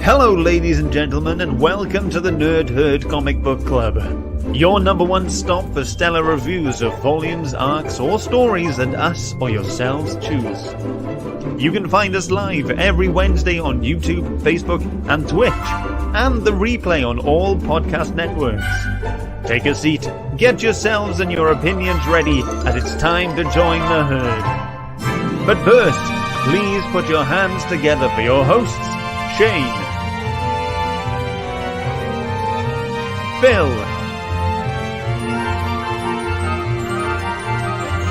Hello, ladies and gentlemen, and welcome to the Nerd Herd Comic Book Club. Your number one stop for stellar reviews of volumes, arcs, or stories that us or yourselves choose. You can find us live every Wednesday on YouTube, Facebook, and Twitch, and the replay on all podcast networks. Take a seat, get yourselves and your opinions ready, as it's time to join the herd. But first, please put your hands together for your hosts, Shane, Phil,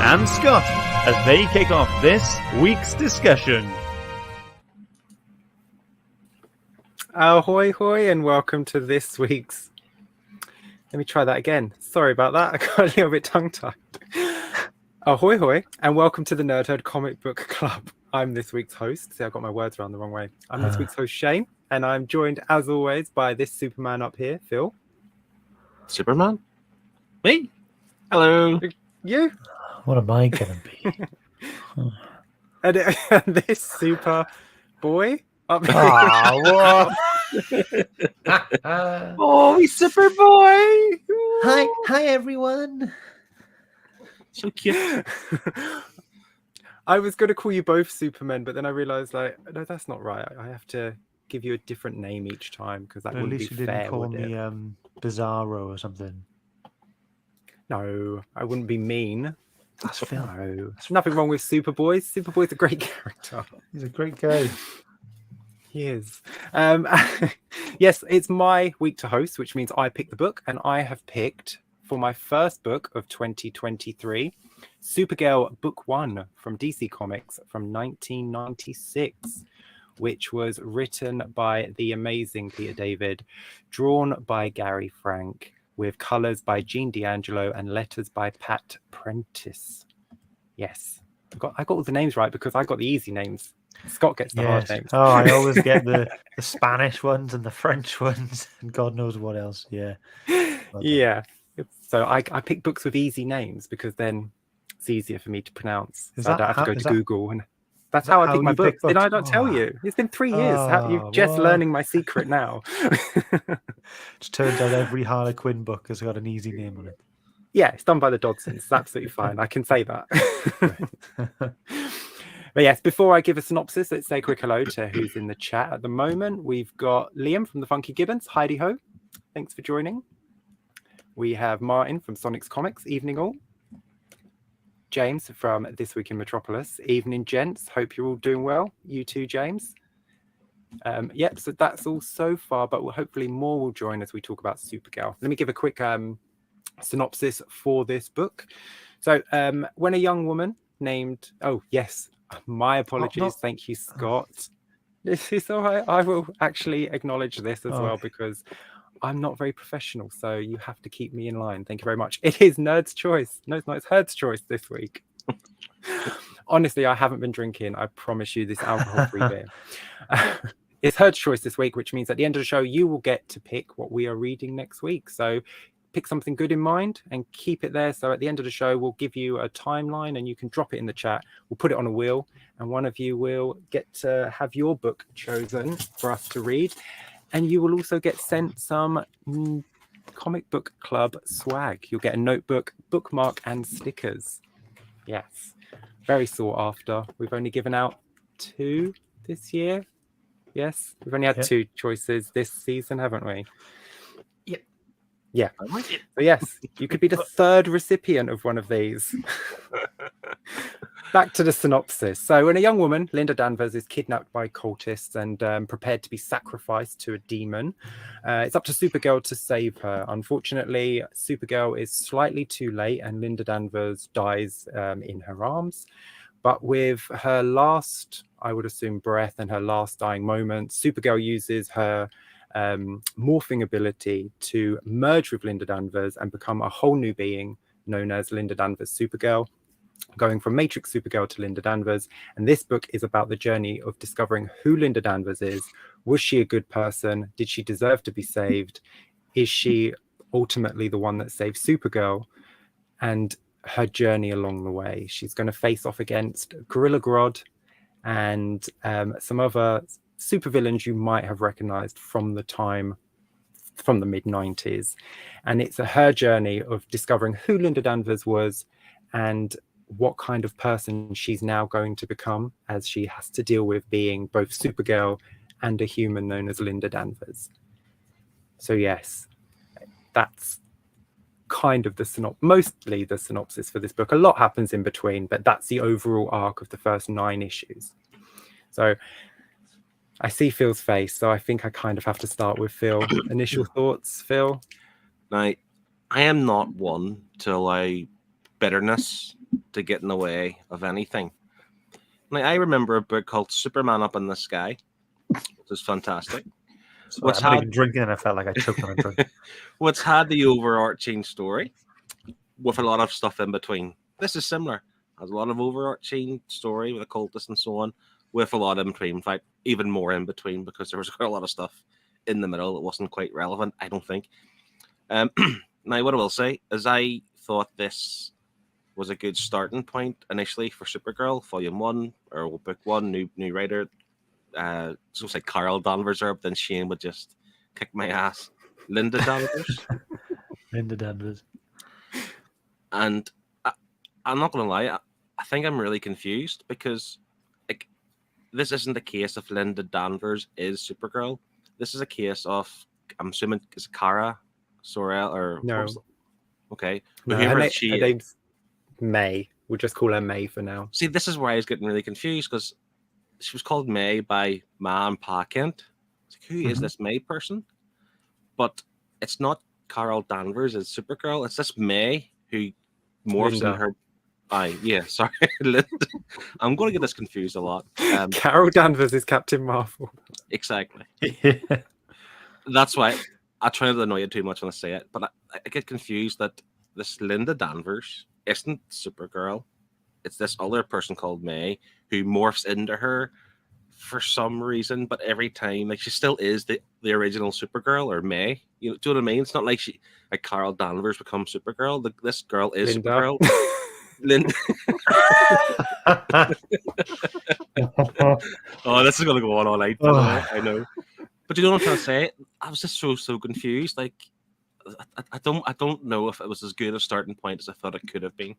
and Scott, as they kick off this week's discussion. Ahoy hoy and welcome to this week's... Let me try that again. Sorry about that. I got a little bit tongue-tied. Ahoy hoy and welcome to the Nerd Herd Comic Book Club. I'm this week's host. See, I got my words around the wrong way. I'm this week's host, Shane, and I'm joined, as always, by this Superman up here, Phil. Superman? Me? Hello. You? What am I going to be? And this super boy up here. Oh, Oh, we super boy. Hi, everyone. So cute. I was going to call you both Supermen, but then I realised, no, that's not right. I have to give you a different name each time because that At wouldn't least be you didn't fair, call would me it? Bizarro or something. No, I wouldn't be mean. That's Phil. No, there's nothing wrong with Superboy. Superboy's a great character. He's a great guy. He is. Yes, it's my week to host, which means I pick the book, and I have picked for my first book of 2023, Supergirl Book 1 from DC Comics from 1996, which was written by the amazing Peter David, drawn by Gary Frank, with colours by Gene D'Angelo and letters by Pat Prentice. Yes, I got all the names right because I got the easy names. Scott gets the hard names. Oh, I always get the Spanish ones and the French ones and God knows what else. Yeah. Yeah. So I pick books with easy names because then it's easier for me to pronounce. So I don't have to go to Google. And that's how I pick my books. Did I not tell you? It's been 3 years. You're just learning my secret now. It turns out every Harley Quinn book has got an easy name on it. Yeah, it's done by the Dodsons. It's absolutely fine. I can say that. But yes, before I give a synopsis, let's say a quick hello to who's in the chat at the moment. We've got Liam from the Funky Gibbons. Heidi ho. Thanks for joining. We have Martin from Sonic's Comics. Evening all. James from This Week in Metropolis. Evening, gents. Hope you're all doing well. You too, James. Yep, so that's all so far, but hopefully more will join as we talk about Supergirl. Let me give a quick synopsis for this book. So when a young woman named... Oh, yes. My apologies. Thank you, Scott. This is all right. I will actually acknowledge this as well because I'm not very professional, so you have to keep me in line. Thank you very much. It is Nerd's Choice. No, it's not. It's Herd's Choice this week. Honestly, I haven't been drinking. I promise you this alcohol-free beer. It's Herd's Choice this week, which means at the end of the show, you will get to pick what we are reading next week. So pick something good in mind and keep it there. So at the end of the show, we'll give you a timeline and you can drop it in the chat. We'll put it on a wheel and one of you will get to have your book chosen for us to read. And you will also get sent some comic book club swag. You'll get a notebook, bookmark and stickers. Yes, very sought after. We've only given out 2 this year. Yes, we've only had 2 choices this season, haven't we? Yeah. So yes, you could be the 3rd recipient of one of these. Back to the synopsis. So when a young woman, Linda Danvers, is kidnapped by cultists and prepared to be sacrificed to a demon, it's up to Supergirl to save her. Unfortunately, Supergirl is slightly too late and Linda Danvers dies in her arms. But with her last, I would assume, breath and her last dying moments, Supergirl uses her morphing ability to merge with Linda Danvers and become a whole new being known as Linda Danvers Supergirl, going from Matrix Supergirl to Linda Danvers. And this book is about the journey of discovering who Linda Danvers is. Was she a good person? Did she deserve to be saved? Is she ultimately the one that saved Supergirl? And her journey along the way. She's going to face off against Gorilla Grodd and some other supervillains you might have recognized from the mid-90s. And it's her journey of discovering who Linda Danvers was and what kind of person she's now going to become as she has to deal with being both Supergirl and a human known as Linda Danvers. So yes, that's kind of mostly the synopsis for this book. A lot happens in between, but that's the overall arc of the first 9 issues. So I see Phil's face, so I think I kind of have to start with Phil. Initial thoughts, Phil? Now, I am not one to allow bitterness to get in the way of anything. Now, I remember a book called Superman Up in the Sky, which is fantastic. Sorry, I'm not even drinking, and I felt like I choked on a drink. What's had the overarching story with a lot of stuff in between. This is similar. Has a lot of overarching story with occultists and so on, with a lot in between. In fact, even more in between, because there was quite a lot of stuff in the middle that wasn't quite relevant, I don't think. Now, what I will say is I thought this was a good starting point initially for Supergirl, Volume 1, or Book 1, new writer. So it's like Carol Danvers, or then Shane would just kick my ass. Linda Danvers. Linda Danvers. And I'm not going to lie, I think I'm really confused because this isn't a case of Linda Danvers is Supergirl. This is a case of, I'm assuming, is Kara Zor-El or no? Okay, No, her name's May. We'll just call her May for now. See, this is where I was getting really confused because she was called May by Ma and Pa Kent. It's like, who is this May person? But it's not Carol Danvers as Supergirl. It's this May who morphs in her. Sorry, Linda. I'm going to get this confused a lot. Carol Danvers is Captain Marvel. Exactly. That's why I try not to annoy you too much when I say it, but I get confused that this Linda Danvers isn't Supergirl. It's this other person called May who morphs into her for some reason, but every time, like, she still is the original Supergirl or May. You know, do you know what I mean? It's not like Carol Danvers becomes Supergirl. This girl is Linda. Supergirl. Linda. Oh, this is gonna go on all night. I know, but you know what I'm trying to say. I was just so confused. Like, I don't know if it was as good a starting point as I thought it could have been,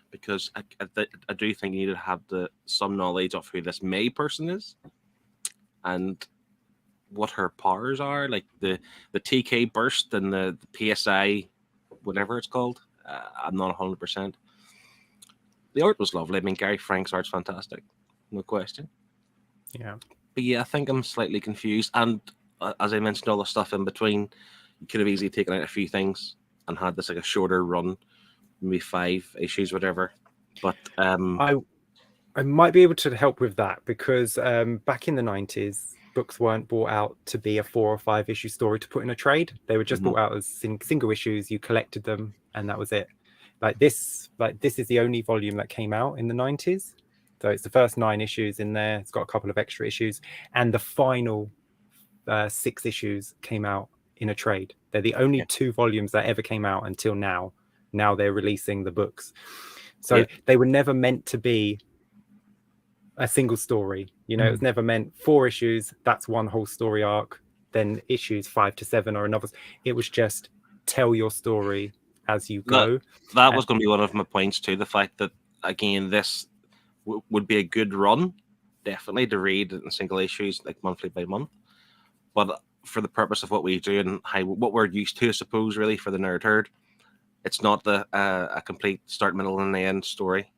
because I do think you need to have some knowledge of who this May person is and what her powers are, like the TK burst and the PSI, whatever it's called. I'm not 100%. The art was lovely. I mean, Gary Frank's art's fantastic, no question. Yeah. But yeah, I think I'm slightly confused. And as I mentioned, all the stuff in between, you could have easily taken out a few things and had this like a shorter run, maybe 5 issues, whatever. But I might be able to help with that because back in the 90s, books weren't brought out to be a 4 or 5 issue story to put in a trade. They were just brought out as single issues. You collected them, and that was it. This is the only volume that came out in the 90s. So it's the first 9 issues in there. It's got a couple of extra issues, and the final 6 issues came out in a trade. They're the only 2 volumes that ever came out until now. Now they're releasing the books. So they were never meant to be a single story. You know, it was never meant 4 issues. That's one whole story arc. Then issues 5 to 7 or another. It was just tell your story as you go. That was going to be one of my points too. The fact that, again, this would be a good run, definitely, to read in single issues, like monthly by month. But for the purpose of what we do and what we're used to, I suppose, really, for the Nerd Herd, it's not a complete start, middle, and end story.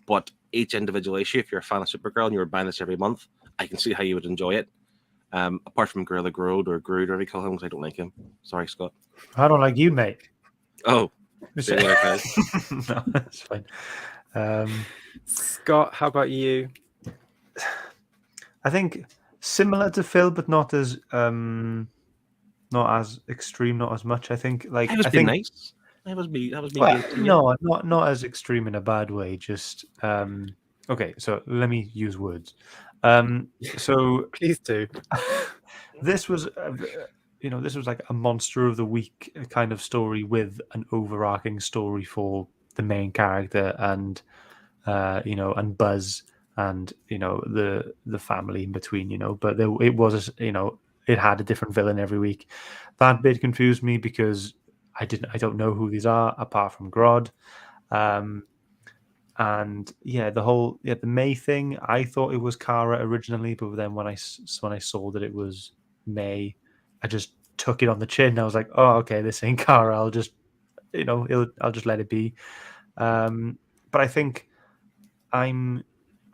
But each individual issue, if you're a fan of Supergirl and you were buying this every month, I can see how you would enjoy it. Apart from Gorilla Grodd or Groot, or whatever you call him, because I don't like him. Sorry, Scott. I don't like you, mate. Oh. No, that's fine. Scott, how about you? I think similar to Phil, but not as extreme, not as much. I think That was nice. That was me. Well, no, not as extreme in a bad way. Just okay. So let me use words. So please do. This was. This was like a monster of the week kind of story with an overarching story for the main character and and Buzz and the family in between, but it was, it had a different villain every week. That bit confused me because I don't know who these are apart from Grodd. And the May thing, I thought it was Kara originally, but then when I saw that it was May, I just took it on the chin. I was like, oh, okay, this ain't Kara. I'll just I'll just let it be. But I think I'm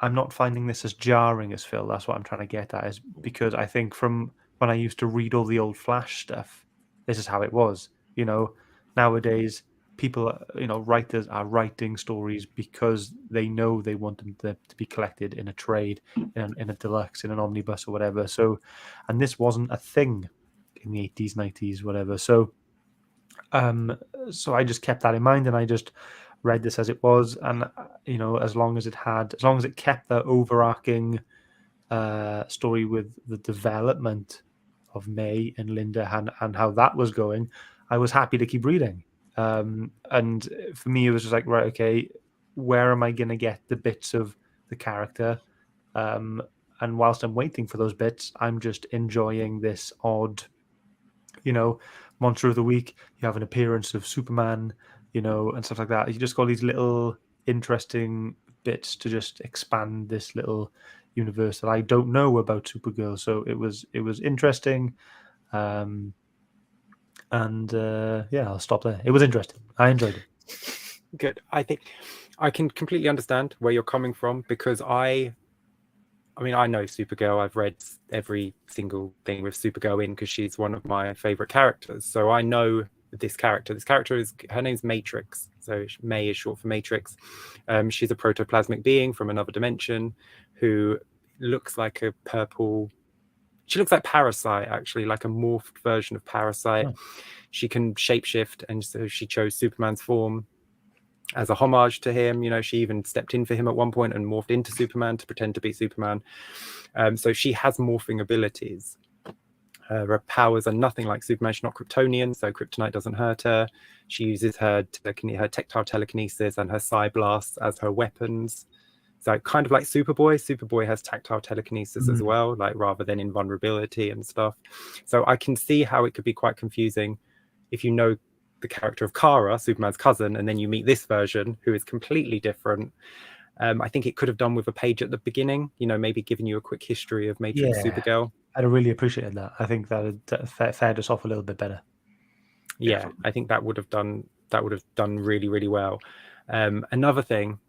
not finding this as jarring as Phil. That's what I'm trying to get at, is because I think from when I used to read all the old Flash stuff, this is how it was. Nowadays people, writers are writing stories because they know they want them to be collected in a trade, in a deluxe, in an omnibus or whatever. So, and this wasn't a thing in the 80s, 90s, whatever. So, so I just kept that in mind, and I just read this as it was, and as long as it kept the overarching story with the development of May and Linda and how that was going, I was happy to keep reading. And for me, it was just like, right, okay, where am I going to get the bits of the character? And whilst I'm waiting for those bits, I'm just enjoying this odd, monster of the week. You have an appearance of Superman, and stuff like that. You just got these little interesting bits to just expand this little universe that I don't know about Supergirl. So it was interesting. I'll stop there. It was interesting. I enjoyed it. Good. I think I can completely understand where you're coming from, because I know Supergirl. I've read every single thing with Supergirl in, because she's one of my favorite characters. So I know this character. Her name's Matrix. So May is short for Matrix. She's a protoplasmic being from another dimension who looks like a purple. She looks like Parasite, actually, like a morphed version of Parasite. Oh. She can shapeshift, and so she chose Superman's form as a homage to him. She even stepped in for him at one point and morphed into Superman to pretend to be Superman. So she has morphing abilities. Her powers are nothing like Superman. She's not Kryptonian, so kryptonite doesn't hurt her. She uses her tactile telekinesis and her psi blasts as her weapons. So kind of like Superboy. Superboy has tactile telekinesis as well, like rather than invulnerability and stuff. So I can see how it could be quite confusing if you know the character of Kara, Superman's cousin, and then you meet this version who is completely different. I think it could have done with a page at the beginning, maybe giving you a quick history of Matrix Supergirl. I'd have really appreciated that. I think that would fared us off a little bit better. Yeah, I think that would have done really, really well. Another thing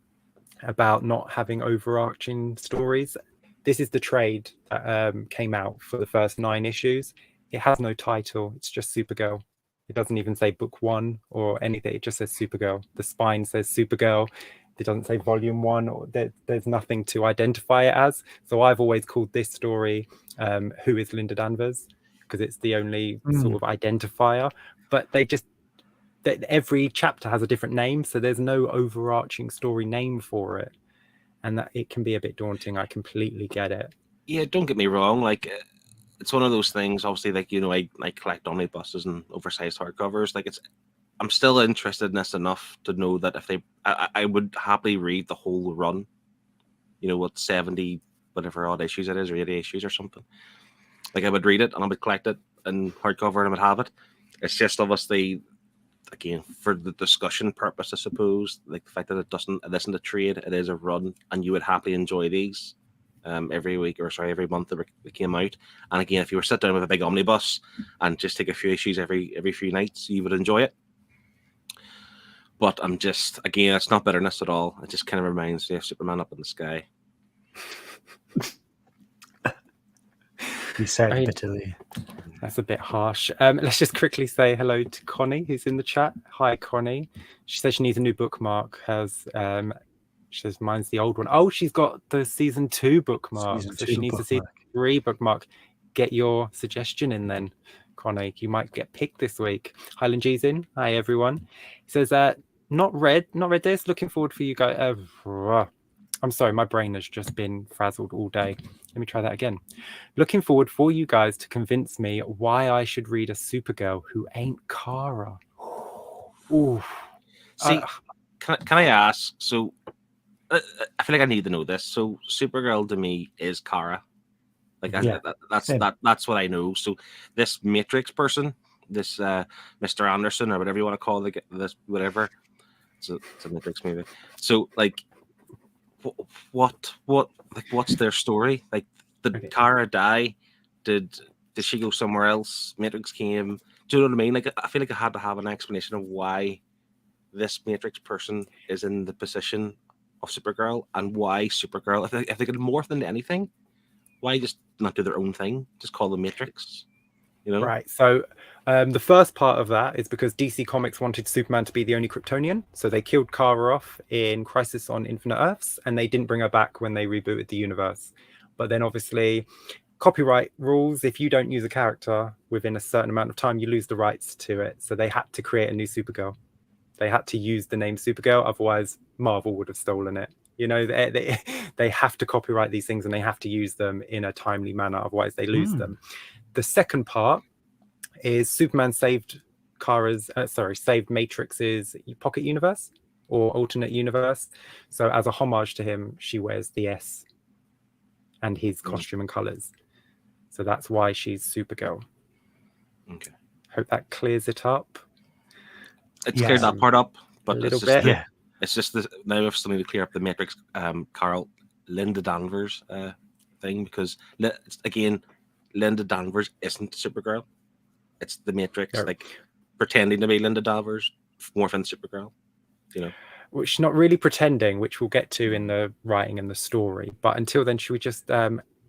about not having overarching stories, this is the trade that came out for the first 9 issues. It has no title. It's just Supergirl. It doesn't even say book 1 or anything. It just says Supergirl. The spine says Supergirl. It doesn't say volume 1, or there's nothing to identify it as. So I've always called this story Who is Linda Danvers, because it's the only sort of identifier. But every chapter has a different name, so there's no overarching story name for it, and that it can be a bit daunting. I completely get it. Yeah, don't get me wrong. Like, it's one of those things. Obviously, like, I collect omnibuses and oversized hardcovers. Like, I'm still interested in this enough to know that if I would happily read the whole run. What 70 whatever odd issues it is, or 80 issues or something. Like, I would read it and I would collect it in hardcover and I would have it. It's just obviously, again, for the discussion purpose, I suppose, like the fact that it isn't a trade, it is a run, and you would happily enjoy these every month that they came out. And again, if you were sit down with a big omnibus and just take a few issues every few nights, you would enjoy it. But I'm just, again, it's not bitterness at all. It just kind of reminds me of Superman up in the sky. He said bitterly. That's a bit harsh. Let's just quickly say hello to Connie, who's in the chat. Hi, Connie. She says she needs a new bookmark. She says mine's the old one. Oh, she's got the season 2 bookmark. So she needs a season 3 bookmark. Get your suggestion in then, Connie. You might get picked this week. Highland G's in. Hi, everyone. He says, not read this. Looking forward for you guys. I'm sorry, my brain has just been frazzled all day. Let me try that again. Looking forward for you guys to convince me why I should read a Supergirl who ain't Kara. Ooh. See, can I ask? So, I feel like I need to know this. So Supergirl to me is Kara. Like Yeah, same. that's what I know. So this Matrix person, this Mr. Anderson or whatever you want to call this whatever. It's a Matrix movie. So like, what's their story? Like, did Kara die? Did she go somewhere else? Matrix came. Do you know what I mean? Like, I feel like I had to have an explanation of why this Matrix person is in the position of Supergirl and why Supergirl. If they could morph into anything, why just not do their own thing? Just call them Matrix. You know? Right. So the first part of that is because DC Comics wanted Superman to be the only Kryptonian. So they killed Kara off in Crisis on Infinite Earths, and they didn't bring her back when they rebooted the universe. But then obviously copyright rules, if you don't use a character within a certain amount of time, you lose the rights to it. So they had to create a new Supergirl. They had to use the name Supergirl, otherwise Marvel would have stolen it. You know, they have to copyright these things and they have to use them in a timely manner, otherwise they lose them. The second part is Superman saved Matrix's pocket universe or alternate universe. So as a homage to him, she wears the S and his costume and colors. So that's why she's Supergirl. Okay. Hope that clears it up. It's cleared that part up, but a little it's just bit. it's just now we still need to clear up the Matrix Carl Linda Danvers thing, because again, Linda Danvers isn't Supergirl. It's the Matrix, like pretending to be Linda Danvers, morphing Supergirl. You know, which not really pretending, which we'll get to in the writing and the story. But until then, should we just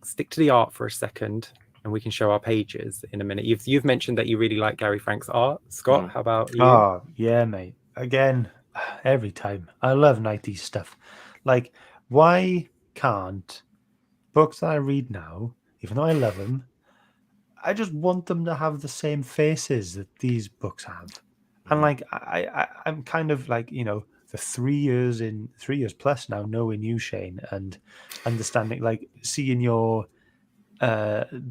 stick to the art for a second, and we can show our pages in a minute. You've mentioned that you really like Gary Frank's art, Scott. How about you? Oh yeah, mate. Again, every time I love 90s stuff. Like, why can't books that I read now, even though I love them, I just want them to have the same faces that these books have. And like I'm kind of like, you know, for 3 years plus now knowing you, Shane, and understanding, like, seeing your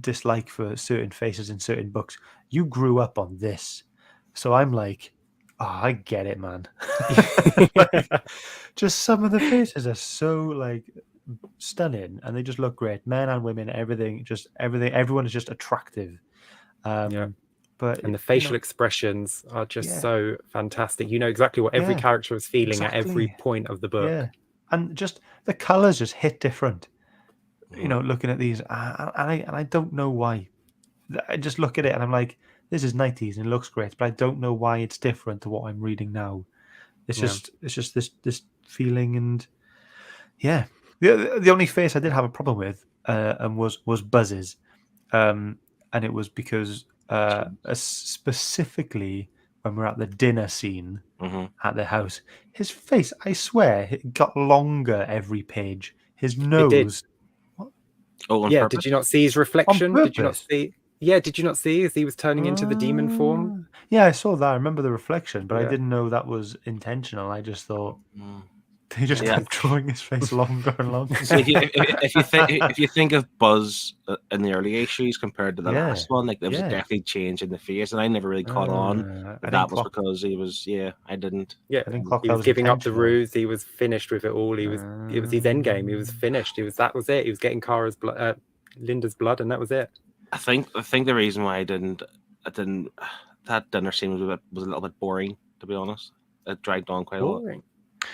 dislike for certain faces in certain books. You grew up on this, so I'm like, oh, I get it, man. Like, just some of the faces are so like stunning, and they just look great, men and women, everything, everyone is just attractive. But and the facial expressions are just so fantastic. You know exactly what every character is feeling at every point of the book. Yeah, and just the colors just hit different. You know, looking at these, and I don't know why. I just look at it and I'm like, this is 90s and it looks great, but I don't know why it's different to what I'm reading now. It's just this feeling, and the only face I did have a problem with was Buzz's, and it was because specifically when we're at the dinner scene at the house, his face, I swear, it got longer every page. His nose. Oh, on purpose? Did you not see his reflection? Did you not see? Yeah, did you not see as he was turning into the demon form? Yeah, I saw that. I remember the reflection, but I didn't know that was intentional. I just thought they just kept drawing his face longer and longer. So if you think of Buzz in the early issues compared to the last one, like there was a definitely change in the face, and I never really caught on. But that was because he was, I didn't. Yeah, he was giving up the ruse. He was finished with it all. It was his end game. He was finished. That was it. He was getting Linda's blood, and that was it. I think the reason why I didn't that dinner scene was a little bit boring, to be honest. It dragged on quite a lot.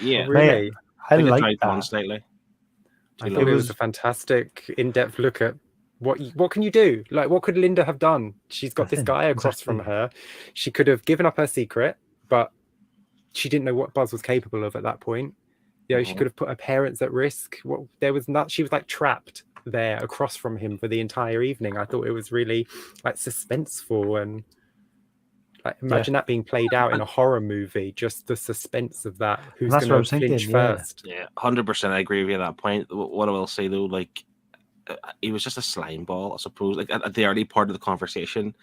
Yeah, oh, really. I like that. On slightly. I thought it was a fantastic in-depth look at what can you do? Like, what could Linda have done? She's got this guy across from her. She could have given up her secret, but she didn't know what Buzz was capable of at that point. You know, she could have put her parents at risk. She was like trapped there across from him for the entire evening. I thought it was really like suspenseful, and like imagine that being played out in a horror movie. Just the suspense of that. Who's going to flinch first? Yeah, 100%. I agree with you at that point. What I will say though, like, he was just a slime ball, I suppose. Like at the early part of the conversation,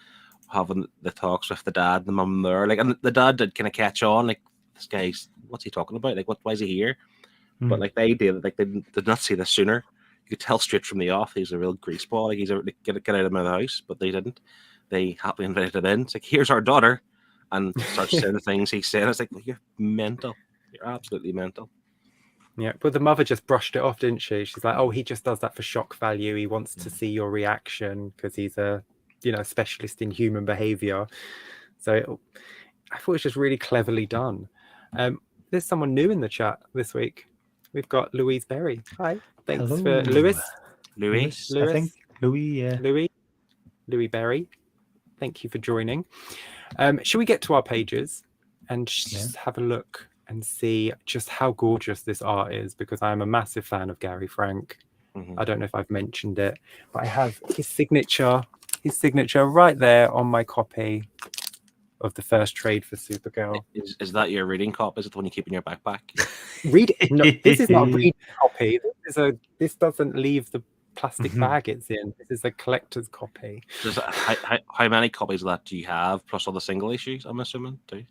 having the talks with the dad and the mum there, like, and the dad did kind of catch on, like, this guy's, what's he talking about? Like, why is he here? But like the idea that like they did not see this sooner. You could tell straight from the off he's a real greaseball. Like, he's like, get out of my house, but they didn't. They happily invited him in. It's like, here's our daughter, and starts saying the things he's saying. It's like, well, you're mental. You're absolutely mental. Yeah, but the mother just brushed it off, didn't she? She's like, "Oh, he just does that for shock value. He wants to see your reaction because he's a, specialist in human behavior." So I thought it was just really cleverly done. There's someone new in the chat this week. We've got Louise Berry. Hi, thanks Hello. for Lewis. Louis. I think Louis. Yeah. Louis Berry. Thank you for joining. Should we get to our pages and just have a look and see just how gorgeous this art is? Because I am a massive fan of Gary Frank. Mhm. I don't know if I've mentioned it, but I have his signature right there on my copy of the first trade for Supergirl. Is that your reading copy? Is it the one you keep in your backpack? Read it. No, this is not a reading copy. This doesn't leave the plastic bag it's in. This is a collector's copy. How many copies of that do you have? Plus all the single issues, I'm assuming, too.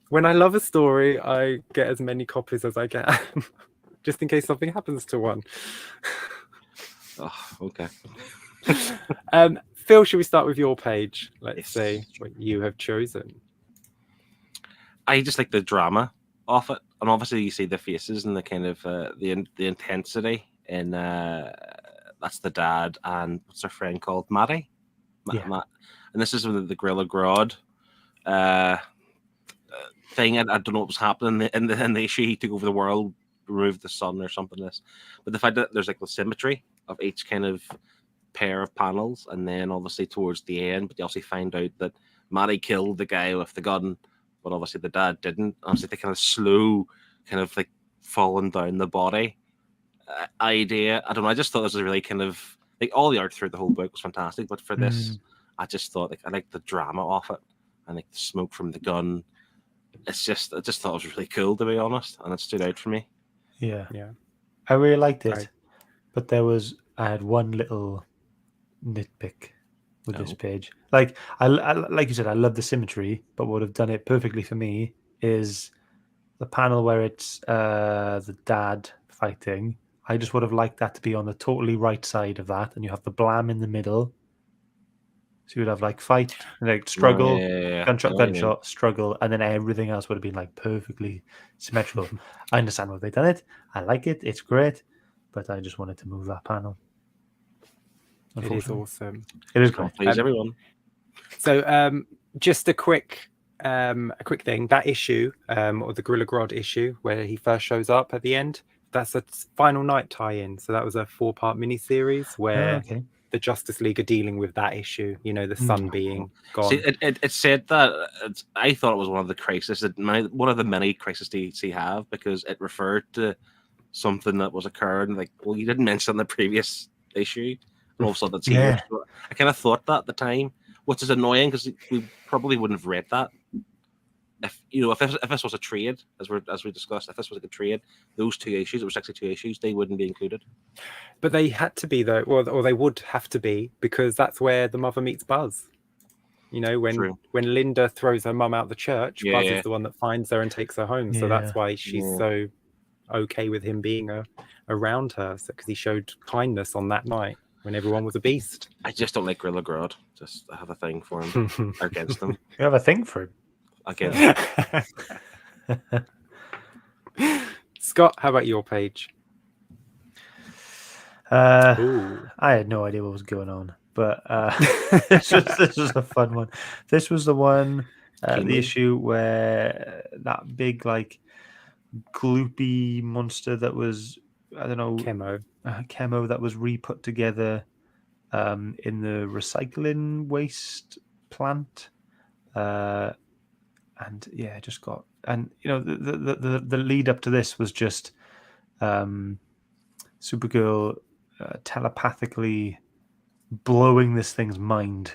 When I love a story, I get as many copies as I can, just in case something happens to one. Oh, okay. Phil, should we start with your page? Let's see what you have chosen. I just like the drama of it, and obviously you see the faces and the kind of the intensity. And that's the dad and what's her friend called, Maddie. Matt. And this is the Gorilla Grodd thing. I don't know what was happening in the issue. He took over the world, removed the sun or something. But the fact that there's like the symmetry of each kind of pair of panels, and then obviously towards the end, but you also find out that Maddie killed the guy with the gun, but obviously the dad didn't. Obviously the kind of slow, kind of like falling down the body idea. I don't know. I just thought this was really kind of like all the art throughout the whole book was fantastic, but for this, I just thought I like the drama of it and like the smoke from the gun. I just thought it was really cool, to be honest, and it stood out for me. Yeah. I really liked it, Right. but I had one little nitpick with this page. Like like you said, I love the symmetry, but what would have done it perfectly for me is the panel where it's the dad fighting. I just would have liked that to be on the totally right side of that, and you have the blam in the middle. So you would have like fight, like struggle, gunshot, struggle, and then everything else would have been like perfectly symmetrical. I understand why they've done it. I like it. It's great, but I just wanted to move that panel. It is awesome. It is great. Please, everyone. So, just a quick thing. That issue, or the Gorilla Grodd issue, where he first shows up at the end, that's a Final Night tie-in. So that was a 4-part miniseries where the Justice League are dealing with that issue. The sun being gone. See, it said that I thought it was one of the crises, one of the many crises DC have, because it referred to something that was occurring. Like, well, you didn't mention the previous issue, and all of a sudden it's here. So I kind of thought that at the time, which is annoying because we probably wouldn't have read that. If this was a trade, as we discussed, if this was like a trade, those 2 issues, it was actually 2 issues, they wouldn't be included. But they had to be, though, or they would have to be, because that's where the mother meets Buzz. When Linda throws her mum out the church, Buzz is the one that finds her and takes her home. So that's why she's so okay with him being around her, because he showed kindness on that night when everyone was a beast. I just don't like Gorilla Grodd. I have a thing for him against him. You have a thing for him. Again. Scott, how about your page? I had no idea what was going on, but this was a fun one. This was the one, the issue where that big like gloopy monster that was, I don't know, chemo that was re-put together in the recycling waste plant. And it just got, and the lead up to this was just Supergirl telepathically blowing this thing's mind.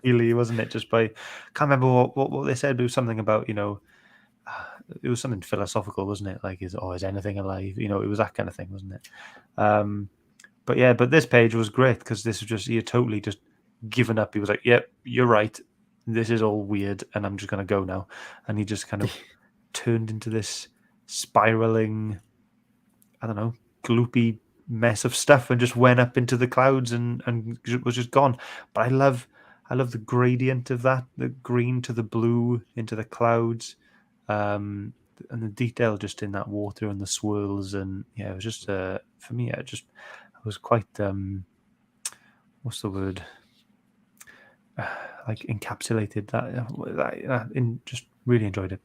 Really, wasn't it? Just by, can't remember what they said. It was something about it was something philosophical, wasn't it? Like, is anything alive? It was that kind of thing, wasn't it? But this page was great because this was just, he had totally just given up. He was like, "Yep, you're right. This is all weird, and I'm just going to go now." And he just kind of turned into this spiraling, I don't know, gloopy mess of stuff and just went up into the clouds and was just gone. But I love I love the gradient of that, the green to the blue into the clouds, and the detail just in that water and the swirls, and yeah, it was just for me. I was quite what's the word? Like encapsulated that in just really enjoyed it.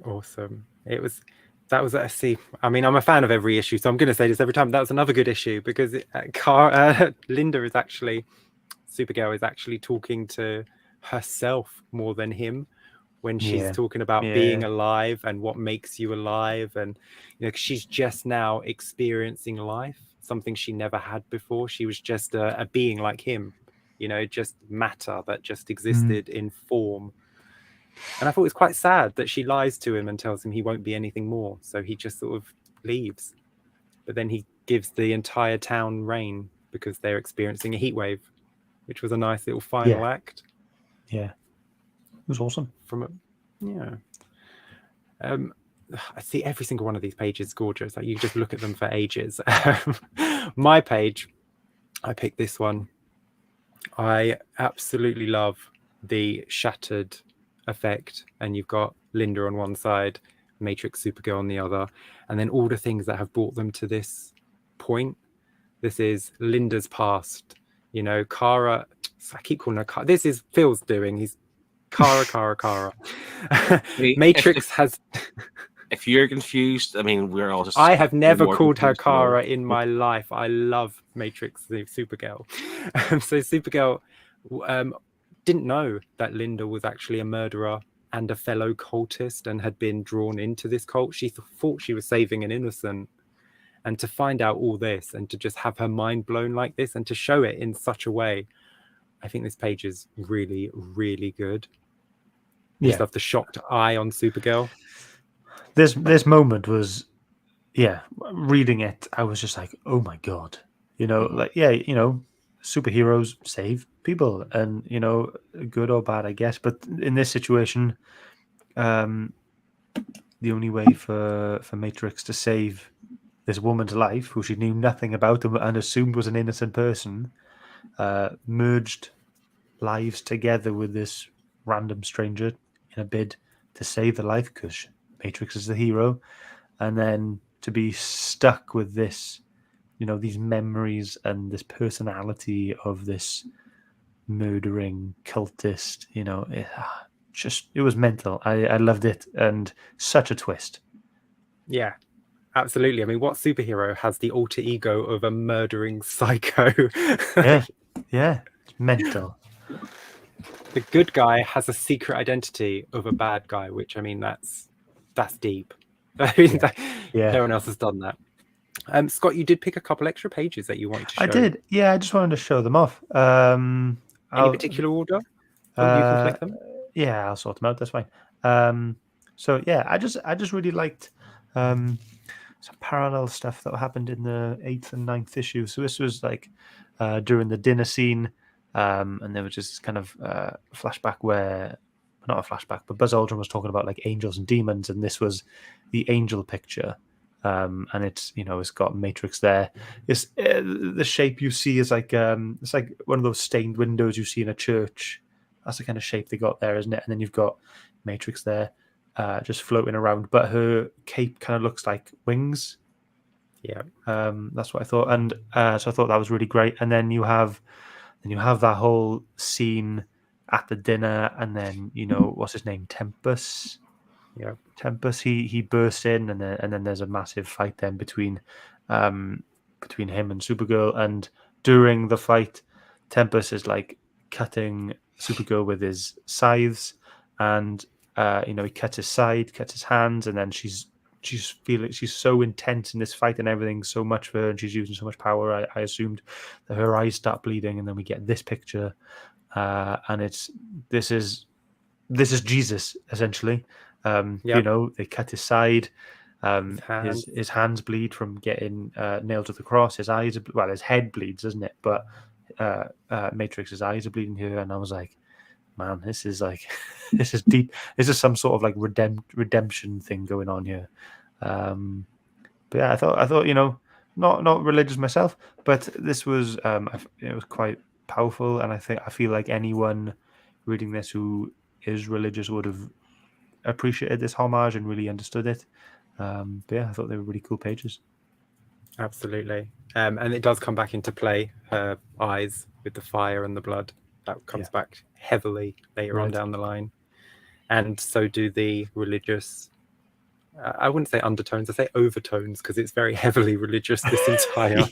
Awesome. That was see. I mean, I'm a fan of every issue, so I'm going to say this every time. That was another good issue because Linda is actually Supergirl is actually talking to herself more than him when she's talking about being alive and what makes you alive, and she's just now experiencing life, something she never had before. She was just a being like him, just matter that just existed in form. And I thought it was quite sad that she lies to him and tells him he won't be anything more. So he just sort of leaves. But then he gives the entire town rain because they're experiencing a heat wave, which was a nice little final act. Yeah. It was awesome. I see every single one of these pages is gorgeous. Like, you just look at them for ages. My page, I picked this one. I absolutely love the shattered effect, and you've got Linda on one side, Matrix Supergirl on the other, and then all the things that have brought them to this point. This is Linda's past, Kara. I keep calling her Kara. This is Phil's doing. He's Kara. Matrix has. If you're confused, I mean, we're all just. I have never called her Kara in my life. I love Matrix Supergirl. So Supergirl didn't know that Linda was actually a murderer and a fellow cultist and had been drawn into this cult. She thought she was saving an innocent. And to find out all this and to just have her mind blown like this and to show it in such a way, I think this page is really, really good. You just love the shocked eye on Supergirl. This moment was, reading it, I was just like, oh my God. Superheroes save people, and good or bad, I guess. But in this situation, the only way for Matrix to save this woman's life, who she knew nothing about and assumed was an innocent person, merged lives together with this random stranger in a bid to save the life, because Matrix is the hero, and then to be stuck with this, these memories and this personality of this murdering cultist, it was mental. I loved it, and such a twist. Yeah, absolutely. I mean, what superhero has the alter ego of a murdering psycho? Yeah, it's mental. The good guy has a secret identity of a bad guy, which, I mean, that's deep. I mean, no one else has done that. Scott, you did pick a couple extra pages that you wanted to show. I did. Yeah, I just wanted to show them off. Any particular order? You can click them. Yeah, I'll sort them out. That's fine. So yeah, I just really liked some parallel stuff that happened in the 8th and 9th issue. So this was like during the dinner scene, and there was just kind of flashback where, not a flashback, but Buzz Aldrin was talking about like angels and demons, and this was the angel picture. And it's it's got Matrix there. It's the shape you see is like it's like one of those stained windows you see in a church. That's the kind of shape they got there, isn't it? And then you've got Matrix there, just floating around, but her cape kind of looks like wings. Yeah, that's what I thought, and so I thought that was really great. And then you have that whole scene at the dinner, and then what's his name, Tempest. Yeah, Tempest. He bursts in, and then there's a massive fight then between him and Supergirl. And during the fight, Tempest is like cutting Supergirl with his scythes, and he cuts his side, cuts his hands, and then she's feeling she's so intense in this fight and everything so much for her, and she's using so much power. I assumed that her eyes start bleeding, and then we get this picture, and this is Jesus essentially. They cut his side. His hands bleed from getting nailed to the cross. His eyes, his head bleeds, doesn't it? But Matrix's eyes are bleeding here, and I was like, man, this is deep. This is some sort of like redemption thing going on here. But yeah, I thought not religious myself, but this was it was quite powerful, and I feel like anyone reading this who is religious would have appreciated this homage and really understood it. But yeah, I thought they were really cool pages. Absolutely. And it does come back into play, her eyes with the fire and the blood. That comes back heavily later on down the line. And so do the religious, I wouldn't say undertones, I say overtones, because it's very heavily religious, this entire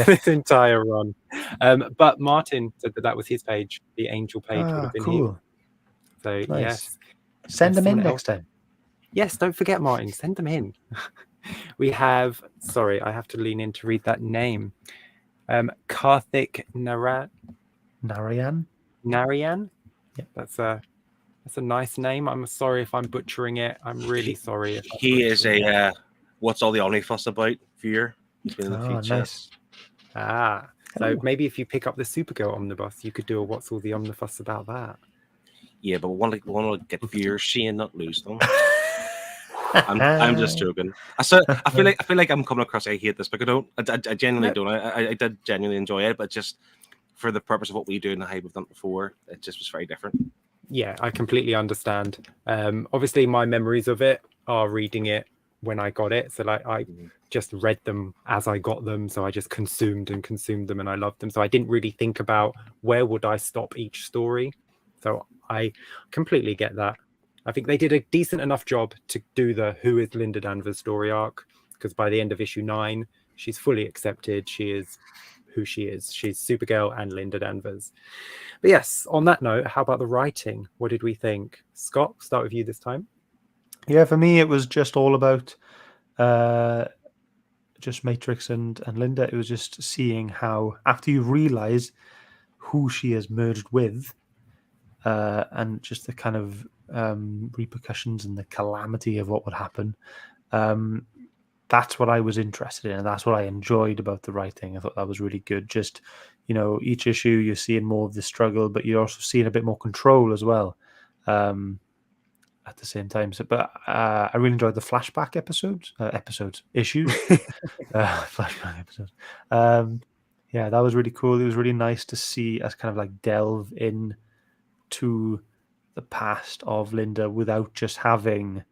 this entire run. But Martin said that was his page. The angel page would have been cool. Here. So Nice. yes. Send them in next time. Yes, don't forget, Martin, send them in. We have, sorry, I have to lean in to read that name. Karthik Narayan. Yep, that's a nice name. I'm sorry if I'm butchering it. I'm really sorry. He is a what's all the omnibus about viewer. He's been in the future. Nice. So maybe if you pick up the Supergirl omnibus, you could do a what's all the omnibus about that. Yeah, but we want to get viewers, and not lose them. I'm just joking. I feel like I'm coming across. I hate this, but I genuinely don't. I did genuinely enjoy it, but just for the purpose of what we do and how we've done it before, it just was very different. Yeah, I completely understand. Obviously, my memories of it are reading it when I got it. So like I just read them as I got them. So I just consumed them, and I loved them. So I didn't really think about where would I stop each story. So I completely get that. I think they did a decent enough job to do the Who is Linda Danvers story arc, because by the end of issue 9, she's fully accepted. She is who she is. She's Supergirl and Linda Danvers. But yes, on that note, how about the writing? What did we think? Scott, start with you this time. Yeah, for me, it was just all about just Matrix and Linda. It was just seeing how, after you realize who she has merged with, and just the kind of repercussions and the calamity of what would happen. That's what I was interested in, and that's what I enjoyed about the writing. I thought that was really good. Just, each issue you're seeing more of the struggle, but you're also seeing a bit more control as well at the same time. So, but I really enjoyed the flashback issues, flashback episodes. Yeah, that was really cool. It was really nice to see us kind of like delve in to the past of Linda without just having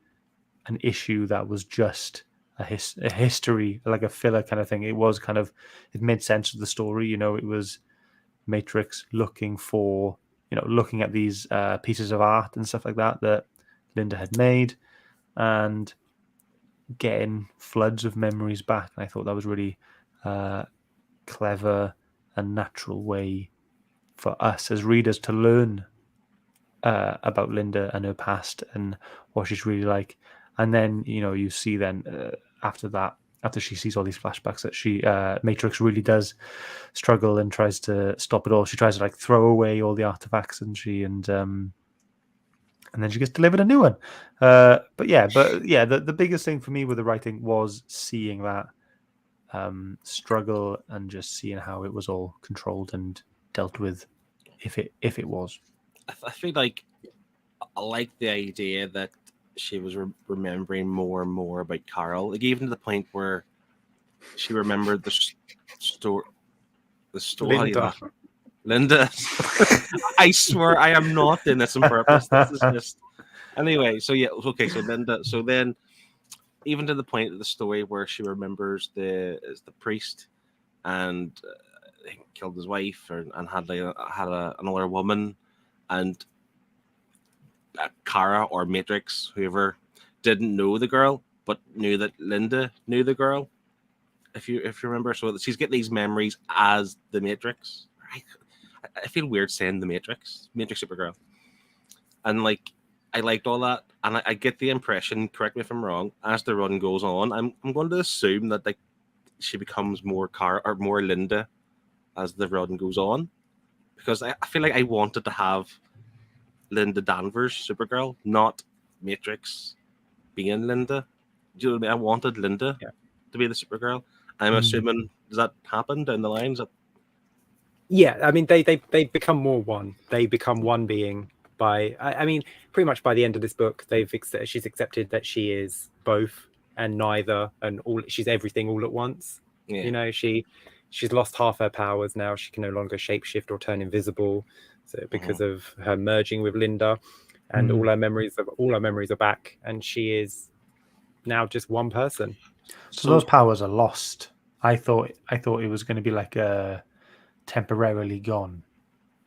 an issue that was just a history, like a filler kind of thing. It was kind of, it made sense of the story. It was Matrix looking at these pieces of art and stuff like that Linda had made, and getting floods of memories back. And I thought that was really clever and natural way for us as readers to learn about Linda and her past and what she's really like. And then you see then after she sees all these flashbacks that she Matrix really does struggle and tries to stop it all. She tries to like throw away all the artifacts, and then she gets delivered a new one. But the biggest thing for me with the writing was seeing that struggle and just seeing how it was all controlled and dealt with, if it was. I feel like I like the idea that she was remembering more and more about Carol, like even to the point where she remembered the story. Linda. I swear I am not in this on purpose. This is just anyway. So yeah, okay. So Linda. So then, even to the point of the story where she remembers the priest and he killed his wife and had another woman, and Kara or Matrix, whoever, didn't know the girl, but knew that Linda knew the girl. If you remember, so she's getting these memories as the Matrix. I feel weird saying the Matrix Supergirl, and like I liked all that, and I get the impression. Correct me if I'm wrong. As the run goes on, I'm going to assume that like she becomes more Kara or more Linda as the run goes on, because I feel like I wanted to have Linda Danvers Supergirl, not Matrix being Linda. Do you know what I mean? I wanted Linda to be the Supergirl. I'm assuming, does that happen down the line? Yeah, I mean, they become more one. They become one being by, I mean, pretty much by the end of this book, she's accepted that she is both and neither and all. She's everything all at once. Yeah. She she's lost half her powers now. She can no longer shapeshift or turn invisible, so because of her merging with Linda, and all her memories are back, and she is now just one person. So those powers are lost. I thought it was going to be like temporarily gone,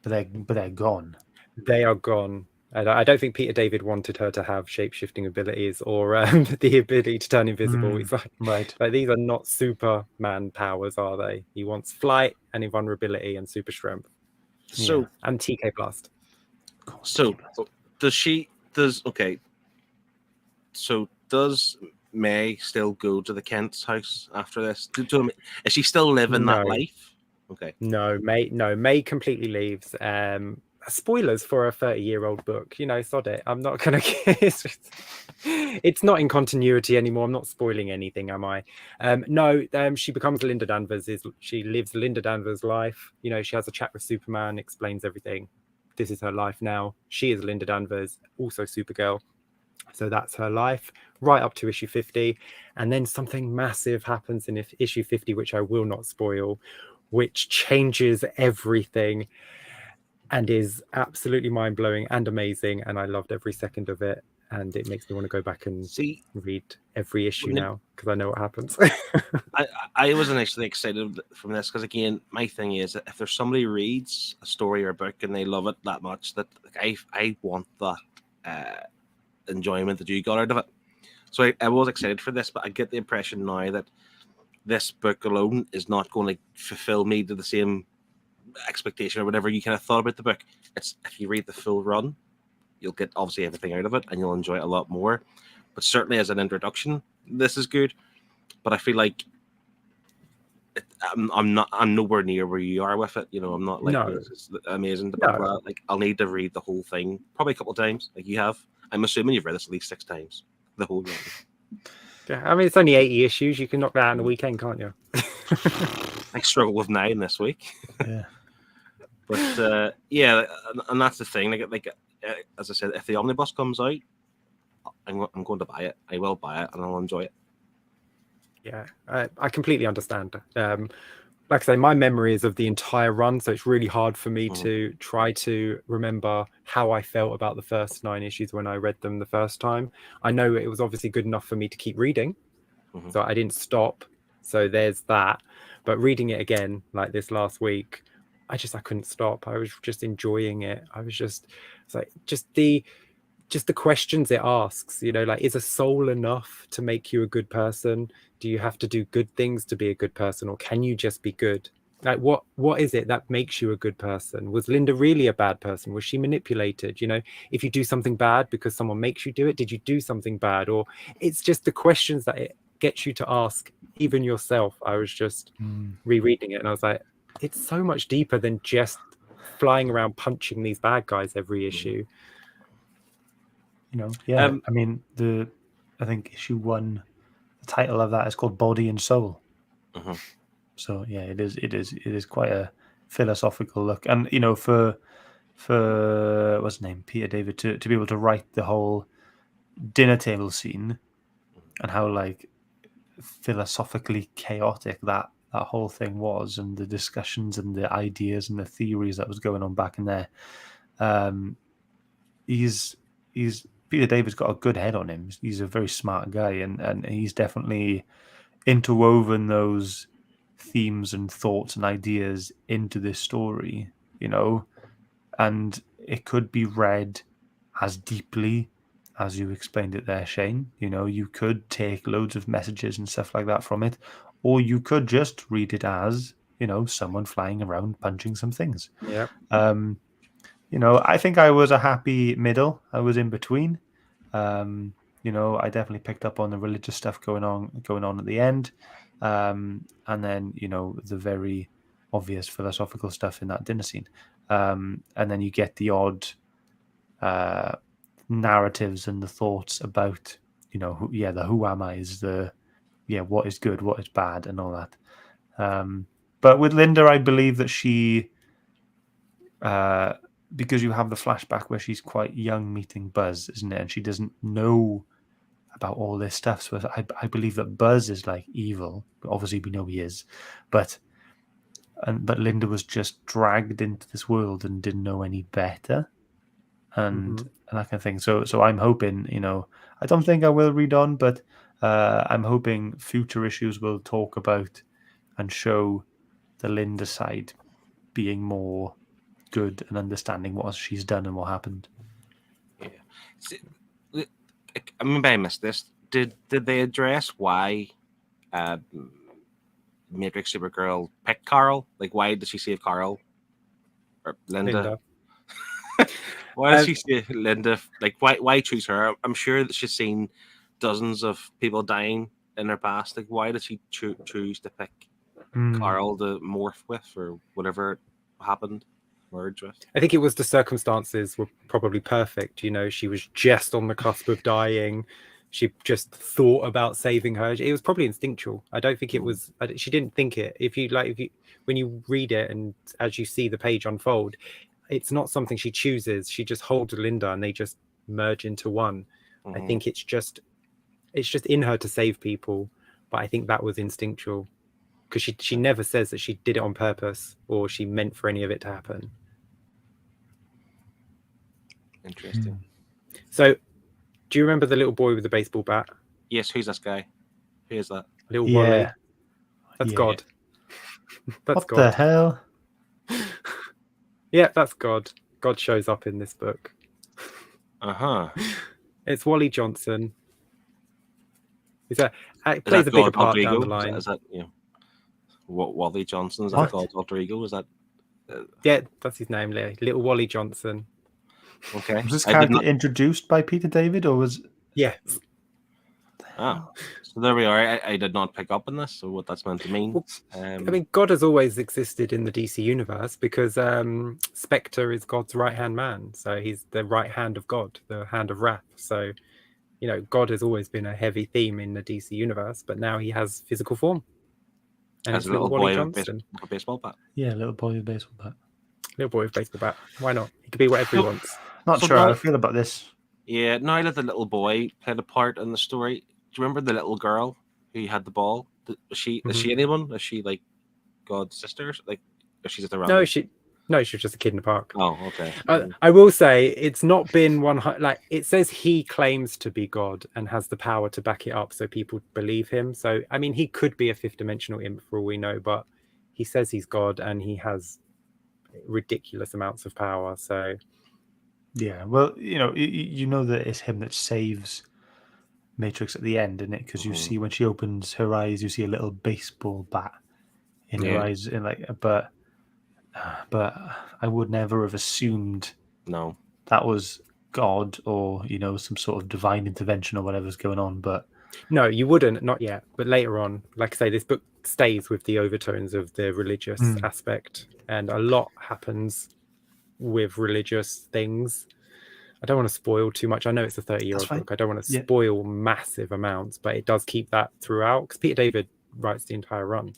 but they're gone. They are gone. I don't think Peter David wanted her to have shape-shifting abilities or the ability to turn invisible. It's Right. like these are not Superman powers, are they? He wants flight and invulnerability and super strength. So and TK Blast. So does May still go to the Kent's house after this? Is she still living that life? Okay. No, May completely leaves. Spoilers for a 30-year-old book. Sod it. I'm not gonna it's not in continuity anymore. I'm not spoiling anything, am I? No, she becomes Linda Danvers. She lives Linda Danvers' life. She has a chat with Superman, explains everything. This is her life now. She is Linda Danvers, also Supergirl. So that's her life right up to issue 50. And then something massive happens in issue 50, which I will not spoil, which changes everything and is absolutely mind-blowing and amazing. And I loved every second of it. And it makes me want to go back and read every issue now because I know what happens. I was initially excited from this because, again, my thing is that if there's somebody who reads a story or a book and they love it that much, that I want that enjoyment that you got out of it. So I was excited for this, but I get the impression now that this book alone is not going to fulfill me to the same expectation or whatever you kind of thought about the book. It's if you read the full run, you'll get obviously everything out of it and you'll enjoy it a lot more. But certainly as an introduction, this is good. But I feel like I'm nowhere near where you are with it. I'm not like this is amazing. Like I'll need to read the whole thing probably a couple of times, like you have. I'm assuming you've read this at least 6 times, the whole run. Yeah, I mean it's only 80 issues. You can knock that out in a weekend, can't you? I struggle with 9 this week. Yeah. But yeah, and that's the thing. Like as I said, if the omnibus comes out, I'm going to buy it. I will buy it, and I'll enjoy it. Yeah, I completely understand. Like I say, my memory is of the entire run, so it's really hard for me to try to remember how I felt about the first 9 issues when I read them the first time. I know it was obviously good enough for me to keep reading, so I didn't stop. So there's that. But reading it again, like this last week, I couldn't stop. I was just enjoying it. It's like just the questions it asks, like, is a soul enough to make you a good person? Do you have to do good things to be a good person, or can you just be good? Like, what is it that makes you a good person? Was Linda really a bad person? Was she manipulated? If you do something bad because someone makes you do it, did you do something bad? Or it's just the questions that it gets you to ask even yourself. I was just rereading it and I was like, it's so much deeper than just flying around punching these bad guys every issue. I mean, I think issue 1, the title of that is called Body and Soul. So yeah, it is quite a philosophical look, and for what's his name, Peter David, to be able to write the whole dinner table scene and how like philosophically chaotic that whole thing was, and the discussions and the ideas and the theories that was going on back in there. He's Peter David's got a good head on him. He's a very smart guy, and he's definitely interwoven those themes and thoughts and ideas into this story, and it could be read as deeply as you explained it there, Shane. You could take loads of messages and stuff like that from it, or you could just read it as, someone flying around punching some things. Yeah. I think I was a happy middle. I was in between. I definitely picked up on the religious stuff going on at the end. And then, the very obvious philosophical stuff in that dinner scene. And then you get the odd narratives and the thoughts about, the who am I is what is good, what is bad, and all that. But with Linda, I believe that she, because you have the flashback where she's quite young meeting Buzz, isn't it? And she doesn't know about all this stuff. So I believe that Buzz is like evil. Obviously, we know he is. But but Linda was just dragged into this world and didn't know any better, and that kind of thing. So I'm hoping, I don't think I will read on, but I'm hoping future issues will talk about and show the Linda side being more good and understanding what she's done and what happened. Yeah. See, maybe I missed this. Did they address why Matrix Supergirl picked Carl? Like, why did she save Carl or Linda? Why did she save Linda? Like, why choose her? I'm sure that she's seen dozens of people dying in her past. Like, why did she choose to pick Carl to morph with, or whatever happened, merge with? I think it was the circumstances were probably perfect. She was just on the cusp of dying. She just thought about saving her. It was probably instinctual. I don't think it was. She didn't think it. When you read it and as you see the page unfold, it's not something she chooses. She just holds Linda and they just merge into one. I think it's just in her to save people. But I think that was instinctual, because she never says that she did it on purpose or she meant for any of it to happen. Interesting. So, do you remember the little boy with the baseball bat? Yes. Who's this guy? Who is that? Little Wally. That's God. That's what God. the hell? Yeah, that's God. God shows up in this book. It's Wally Johnson. It plays a bigger part down the line. Is that what Wally Johnson? Is that God's alter ego? Is that? Yeah, that's his name, Little Wally Johnson. Okay. Was this character introduced by Peter David, or was? Yeah. So there we are. I did not pick up on this, so what that's meant to mean. Well, God has always existed in the DC universe because Spectre is God's right-hand man. So he's the right hand of God, the hand of wrath. So, God has always been a heavy theme in the DC universe, but now he has physical form. And as it's a little Wally boy Johnson. with a baseball bat. Yeah, little boy with a baseball bat. Little boy with a baseball bat. Why not? He could be whatever he wants. Not sure how I feel about this. Yeah, now that the little boy played a part in the story, do you remember the little girl who had the ball? Is she anyone? Is she like God's sister? Like, is she just around? No, she was just a kid in the park. Oh, okay. I will say it's not been one like it says he claims to be God and has the power to back it up, so people believe him. So I mean, he could be a fifth dimensional imp for all we know, but he says he's God and he has ridiculous amounts of power. So yeah, well, you know that it's him that saves Matrix at the end, isn't it? Because you see when she opens her eyes, you see a little baseball bat in her eyes, and but I would never have assumed that was God or some sort of divine intervention or whatever's going on. But no, you wouldn't, not yet. But later on, like I say, this book stays with the overtones of the religious aspect, and a lot happens with religious things. I don't want to spoil too much. I know it's a 30-year-old book. I don't want to spoil massive amounts, but it does keep that throughout because Peter David writes the entire run.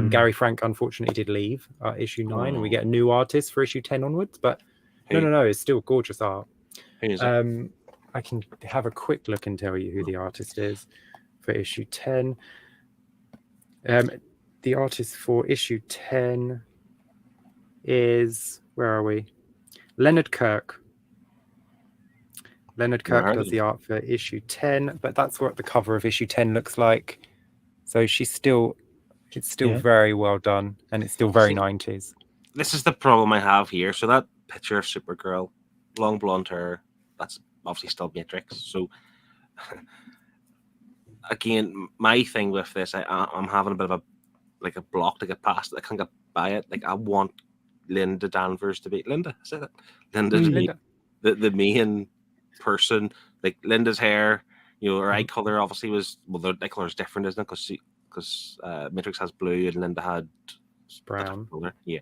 Gary Frank unfortunately did leave issue 9, and we get a new artist for issue 10 onwards. But no, it's still gorgeous art. Who is it? I can have a quick look and tell you who the artist is for issue 10. The artist for issue 10 is, where are we? Leonard Kirk. Leonard Kirk does the art for issue 10, but that's what the cover of issue 10 looks like. So it's still very well done, and it's still very 90s. This is the problem I have here. So that picture of Supergirl, long blonde hair, that's obviously still Matrix. So again, my thing with this, I'm having a bit of a block to get past it. I can't get by it. Like, I want Linda Danvers to be Linda. I said it. Linda to be the main person. Like, Linda's hair, her eye color obviously was, well, the eye color is different, isn't it? Because Matrix has blue and Linda had brown. Color. Yeah,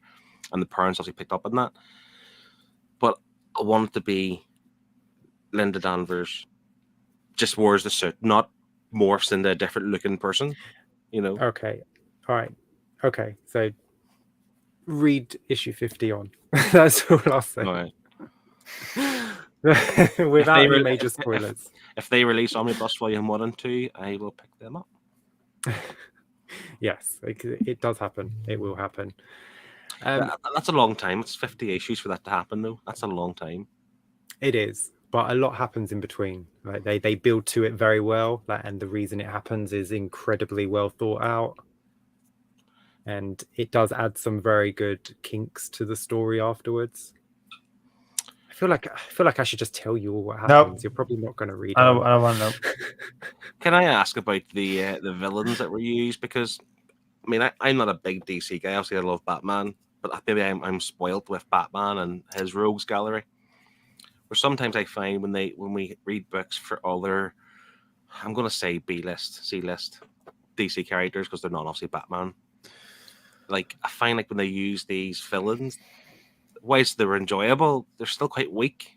and the parents obviously picked up on that. But I want it to be Linda Danvers just wears the suit, not morphs into a different looking person. Okay, all right, okay. So read issue 50 on. That's all I'll say. All right. Without any major spoilers. If they release Omnibus Volume 1 and 2, I will pick them up. Yes, it does happen. It will happen. That's a long time. It's 50 issues for that to happen, though. That's a long time. It is, but a lot happens in between. Like they build to it very well, and the reason it happens is incredibly well thought out, and it does add some very good kinks to the story afterwards. I feel like I should just tell you all what happens. Nope. You're probably not going to read. I don't want to know. Can I ask about the villains that were used? Because I mean, I'm not a big DC guy. Obviously, I love Batman, but maybe I'm spoiled with Batman and his rogues gallery. Where sometimes I find when we read books for other, I'm going to say B-list, C-list DC characters because they're not obviously Batman. Like I find like when they use these villains, whilst they were enjoyable, they're still quite weak.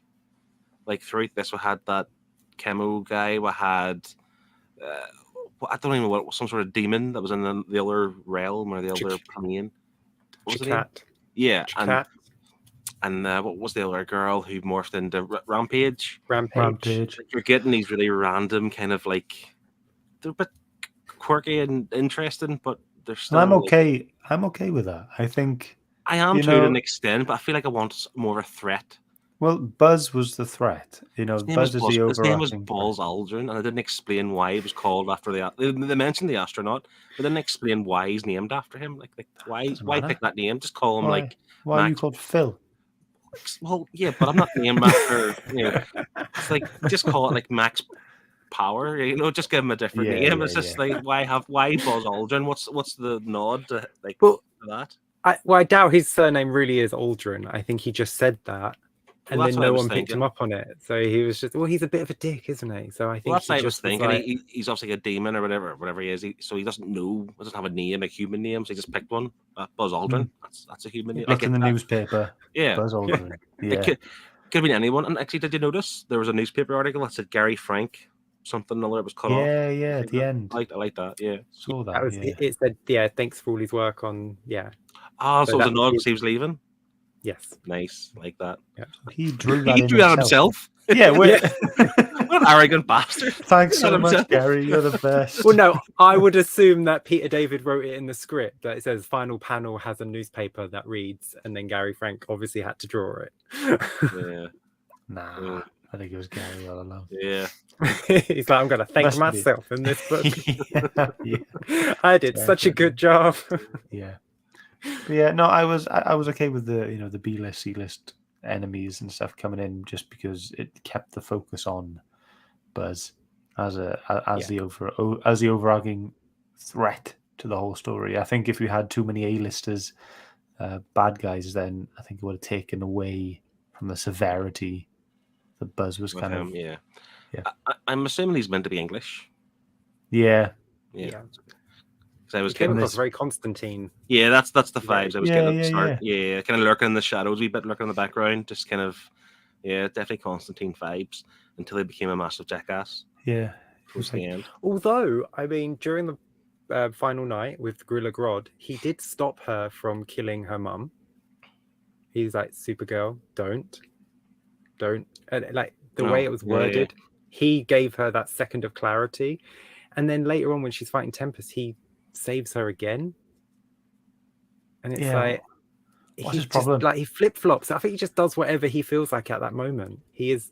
Like throughout this, we had that Chemo guy. We had I don't even know what some sort of demon that was in the other realm or the other plane. What was it? Cat. Yeah, Cat. and what was the other girl who morphed into Rampage? Rampage. Like, you're getting these really random kind of like they're a bit quirky and interesting, but they're still. I'm okay. I'm okay with that. I think I am to an extent, but I feel like I want more of a threat. Well, Buzz was the threat. Buzz is the overarching. His name was Buzz Aldrin, and I didn't explain why he was called after They mentioned the astronaut, but didn't explain why he's named after him. Like why pick that name? Just call him Why are you called Phil? Well, yeah, but I'm not named after. It's like just call it like Max Power. Just give him a different name. It's just like why Buzz Aldrin? What's the nod to that? I doubt his surname really is Aldrin. I think he just said that. And then no one picked him up on it. So he was just, he's a bit of a dick, isn't he? So I think that's what I was thinking. Like... He's obviously a demon or whatever he is. So he doesn't have a name, a human name. So he just picked one. Buzz Aldrin. That's a human name. Like in the newspaper. Yeah. Buzz Aldrin. Yeah. It could have been anyone. And actually, did you notice there was a newspaper article that said Gary Frank something or other was cut off? Yeah, at the end. I like that. Yeah. Saw that. It said, thanks for all his work on, Ah, so it was a nod because he was leaving? Yes. Nice, like that. Yeah. He drew that. He drew that himself. Yeah. What an arrogant bastard! Thanks so much, Gary. You're the best. Well, no, I would assume that Peter David wrote it in the script that it says final panel has a newspaper that reads, and then Gary Frank obviously had to draw it. Yeah. Nah, I think it was Gary all along. Yeah. He's like, I'm going to thank myself in this book. I did such a good job. Yeah. But yeah, no, I was okay with the B-list, C-list enemies and stuff coming in just because it kept the focus on Buzz as the overarching threat to the whole story. I think if you had too many A-listers, bad guys, then I think it would have taken away from the severity that Buzz was kind of. Yeah. I'm assuming he's meant to be English. Yeah. I was getting across very Constantine. Yeah, that's the vibes I was getting at the start. Yeah, kind of lurking in the shadows, a bit lurking in the background, just kind of, definitely Constantine vibes until he became a massive jackass. Yeah, towards the end. Although, I mean, during the final night with Gorilla Grodd, he did stop her from killing her mum. He's like, Supergirl, don't. Like the way it was worded, he gave her that second of clarity, and then later on when she's fighting Tempest, he saves her again, and it's like what's his problem? Like he flip-flops. I think he just does whatever he feels like at that moment. He is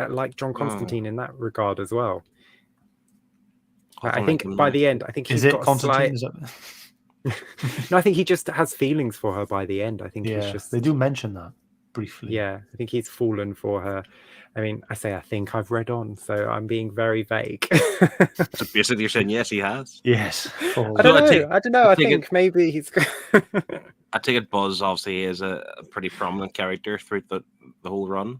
like John Constantine in that regard as well. I think by the end, I think he's got Constantine? No, I think he just has feelings for her by the end. I think he's just. They do mention that briefly. Yeah, I think he's fallen for her. I mean, I think I've read on, so I'm being very vague. So basically, you're saying yes, he has. Yes. I don't know. I think maybe he's. I take it Buzz obviously is a pretty prominent character throughout the whole run.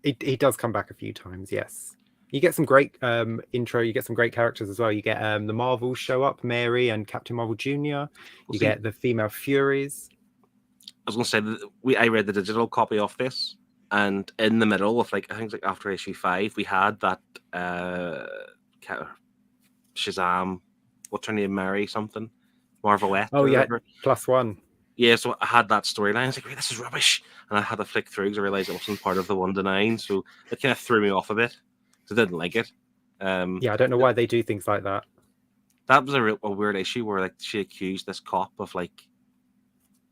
He does come back a few times. Yes, you get some great intro. You get some great characters as well. You get the Marvels show up, Mary and Captain Marvel Jr. You get the female Furies. I was going to say that I read the digital copy of this. And in the middle of I think it's like after issue 5, we had that Shazam, what's her name, Mary something, Marvelette. Oh yeah, +1. Yeah, so I had that storyline. I was like, wait, this is rubbish, and I had to flick through because I realized it wasn't part of the 1 to 9. So it kind of threw me off a bit. So I didn't like it. I don't know why they do things like that. that was a weird issue where like she accused this cop of like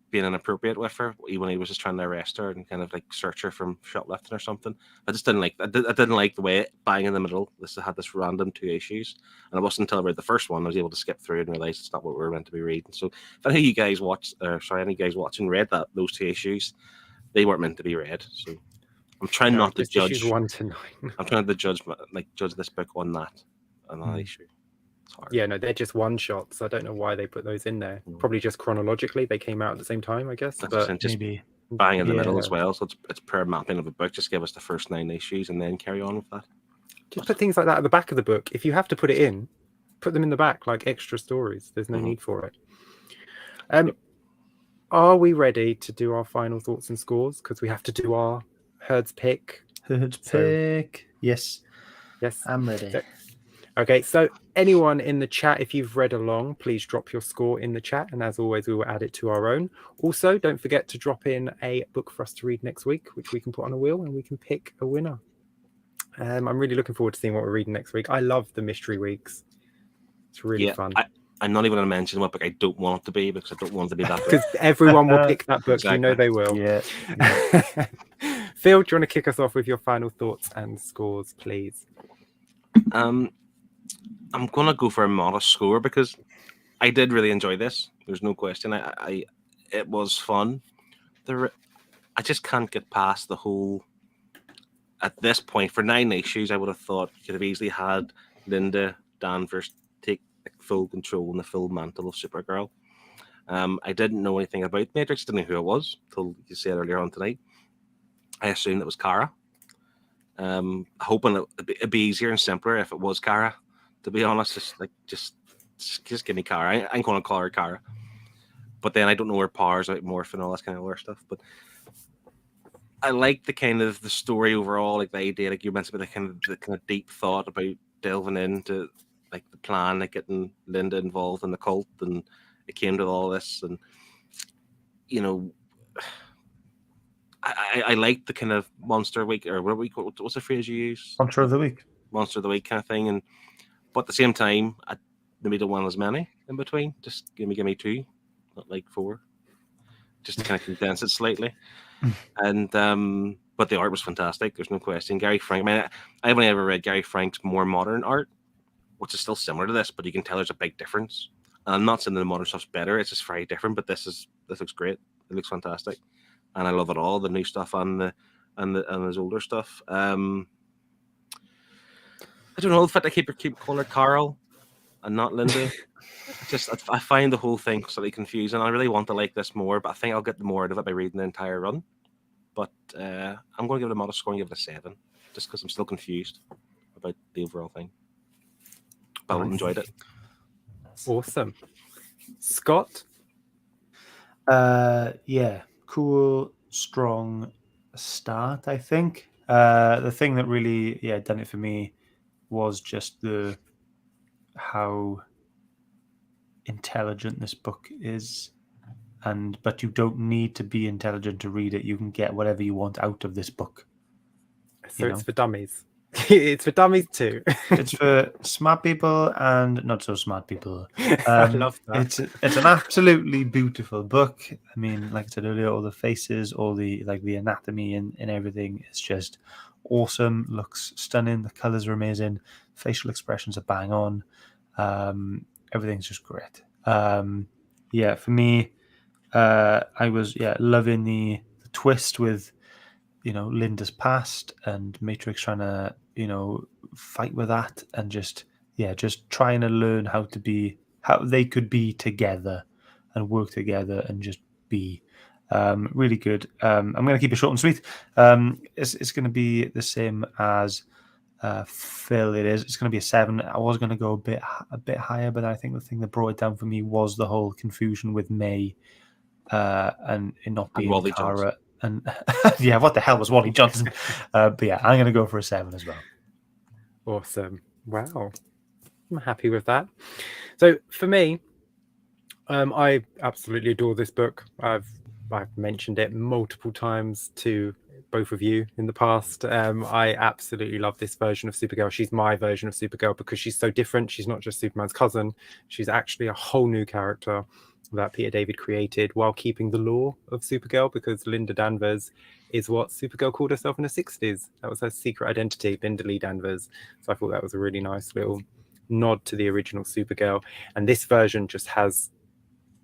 being inappropriate with her when he was just trying to arrest her and kind of like search her from shoplifting or something. I just didn't like I didn't like the way it bang in the middle. This had this random 2 issues, and it wasn't until I read the first one I was able to skip through and realize it's not what we were meant to be reading. So if any of you guys any guys watching read those 2 issues, they weren't meant to be read. So I'm trying not to judge. Issues 1 to 9. I'm trying to judge this book on that issue. Yeah, no, they're just one shots. I don't know why they put those in there. Probably just chronologically, they came out at the same time, I guess. That's But just maybe bang in the middle as well. So it's per mapping of a book. Just give us the first 9 issues and then carry on with that. just put things like that at the back of the book. If you have to put it in, put them in the back like extra stories. There's no need for it. Are we ready to do our final thoughts and scores? Because we have to do our Herd's pick. Yes, Yes. I'm ready. Okay, so anyone in the chat, if you've read along, please drop your score in the chat. And as always, we will add it to our own. Also, don't forget to drop in a book for us to read next week, which we can put on a wheel and we can pick a winner. I'm really looking forward to seeing what we're reading next week. I love the mystery weeks. It's really fun. I'm not even going to mention what book I don't want it to be because I don't want it to be that book. Because everyone will pick that book. Exactly. You know they will. Yeah. Phil, do you want to kick us off with your final thoughts and scores, please? I'm gonna go for a modest score because I did really enjoy this. There's no question. It was fun. I just can't get past the whole. At this point, for 9 issues, I would have thought you could have easily had Linda Danvers take full control and the full mantle of Supergirl. I didn't know anything about Matrix. Didn't know who it was until you said earlier on tonight. I assumed it was Kara. Hoping it'd be easier and simpler if it was Kara. To be honest, just give me Kara. I'm going to call her Kara. But then I don't know her powers, like morph and all that kind of other stuff. But I like the kind of the story overall, like the idea, like you mentioned, about the kind of deep thought about delving into like the plan, like getting Linda involved in the cult, and it came to all this, and you know. I like the kind of monster week, or what's the phrase you use? Monster of the week. Monster of the week kind of thing, but at the same time, I maybe don't want as many in between. Just give me 2, not like 4, just to kind of condense it slightly. And but the art was fantastic. There's no question. Gary Frank. I mean, I've only ever read Gary Frank's more modern art, which is still similar to this, but you can tell there's a big difference. And I'm not saying the modern stuff's better; it's just very different. But this looks great. It looks fantastic. And I love it all, the new stuff and his older stuff. I don't know if I keep calling her Carl and not Linda. I find the whole thing slightly confusing. I really want to like this more, but I think I'll get more out of it by reading the entire run. But I'm going to give it a modest score and give it a 7, just because I'm still confused about the overall thing. But I enjoyed it. Awesome. Scott? Yeah. Cool, strong start, I think. The thing that really, done it for me was just how intelligent this book is. But you don't need to be intelligent to read it. You can get whatever you want out of this book. So it's for dummies. It's for dummies too. It's for smart people and not so smart people. I love that. It's an absolutely beautiful book. I mean, like I said earlier, all the faces, all the anatomy and everything is just awesome. Looks stunning. The colors are amazing. Facial expressions are bang on. Everything's just great. For me, I was loving the twist with Linda's past and Matrix trying to fight with that, and just trying to learn how they could be together and work together and just be really good. I'm going to keep it short and sweet. It's going to be the same as Phil. It's going to be a 7. I was going to go a bit higher, but I think the thing that brought it down for me was the whole confusion with May and it not being Wally Kara. Johnson. And what the hell was Wally Johnson? But yeah, I'm going to go for a 7 as well. Awesome. Wow. I'm happy with that. So for me, I absolutely adore this book. I've mentioned it multiple times to both of you in the past. I absolutely love this version of Supergirl. She's my version of Supergirl because she's so different. She's not just Superman's cousin. She's actually a whole new character that Peter David created while keeping the lore of Supergirl, because Linda Danvers is what Supergirl called herself in the 60s. That was her secret identity, Linda Lee Danvers. So I thought that was a really nice little nod to the original Supergirl. And this version just has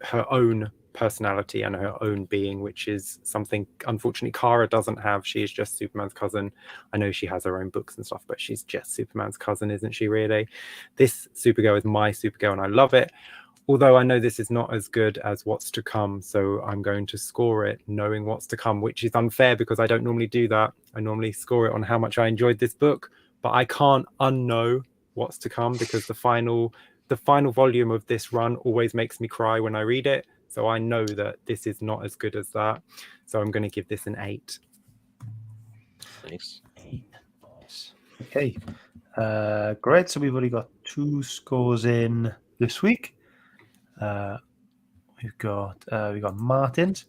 her own personality and her own being, which is something unfortunately Kara doesn't have. She is just Superman's cousin. I know she has her own books and stuff, but she's just Superman's cousin, isn't she, really? This Supergirl is my Supergirl and I love it, although I know this is not as good as what's to come, so I'm going to score it knowing what's to come, which is unfair because I don't normally do that. I normally score it on how much I enjoyed this book, but I can't unknow what's to come because the final volume of this run always makes me cry when I read it. So I know that this is not as good as that. So I'm going to give this an 8. Nice. Okay. Great. So we've already got 2 scores in this week. We've got Martin's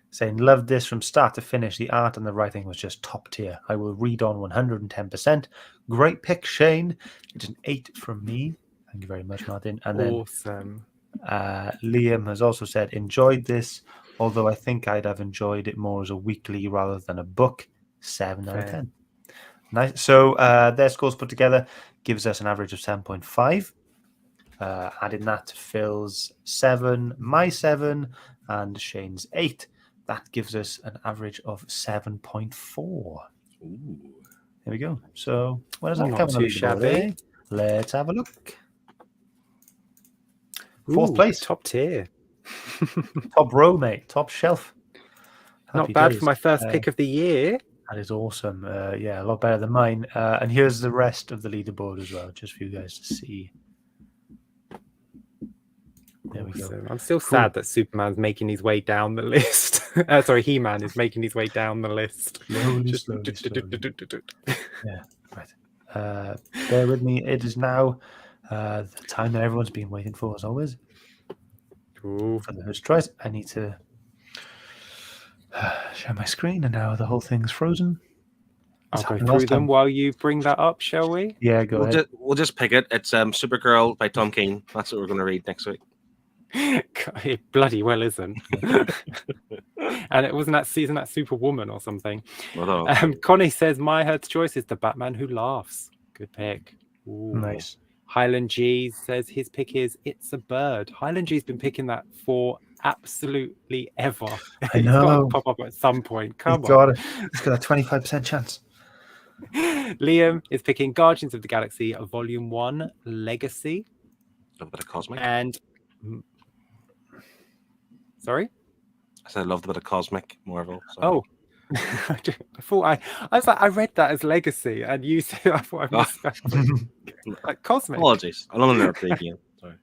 saying, loved this from start to finish. The art and the writing was just top tier. I will read on 110%. Great pick, Shane. It's an 8 from me. Thank you very much, Martin. And then Awesome. Liam has also said, enjoyed this, although I think I'd have enjoyed it more as a weekly rather than a book. 7 out of 10. Nice. So their scores put together gives us an average of 7.5. Adding that to Phil's 7, my 7, and Shane's 8. That gives us an average of 7.4. Ooh. There we go. So what does that Not come too shabby. Let's have a look. Ooh, 4th place. top tier. Top row, mate. Top shelf. Not Happy bad days. for my first pick of the year. That is awesome. Yeah, a lot better than mine. And here's the rest of the leaderboard as well, just for you guys to see. There we go. Awesome. I'm still sad that Superman's making his way down the list. Sorry, He-Man is making his way down the list. Slowly. Yeah, right. Bear with me. It is now the time that everyone's been waiting for, as always. Ooh. For the first tries, I need to share my screen, and now the whole thing's frozen. I'll go happened through last them time. while you bring that up, shall we? Yeah, go ahead. We'll just pick it. It's Supergirl by Tom King. That's what we're going to read next week. It bloody well isn't. And it wasn't that Superwoman or something. Although, Connie says my Hertz choice is the Batman Who Laughs. Good pick. Ooh. Nice. Highland G says his pick is It's a Bird. Highland G's been picking that for absolutely ever. I It's got to know. pop up at some point. Come He's on. got a 25% chance. Liam is picking Guardians of the Galaxy Volume 1 Legacy. a bit of cosmic. And sorry? I said I loved a bit of cosmic Marvel. So. Oh. I thought I was like, I read that as Legacy, and you said I thought I missed like Cosmic. Apologies. I'm on another again. Sorry.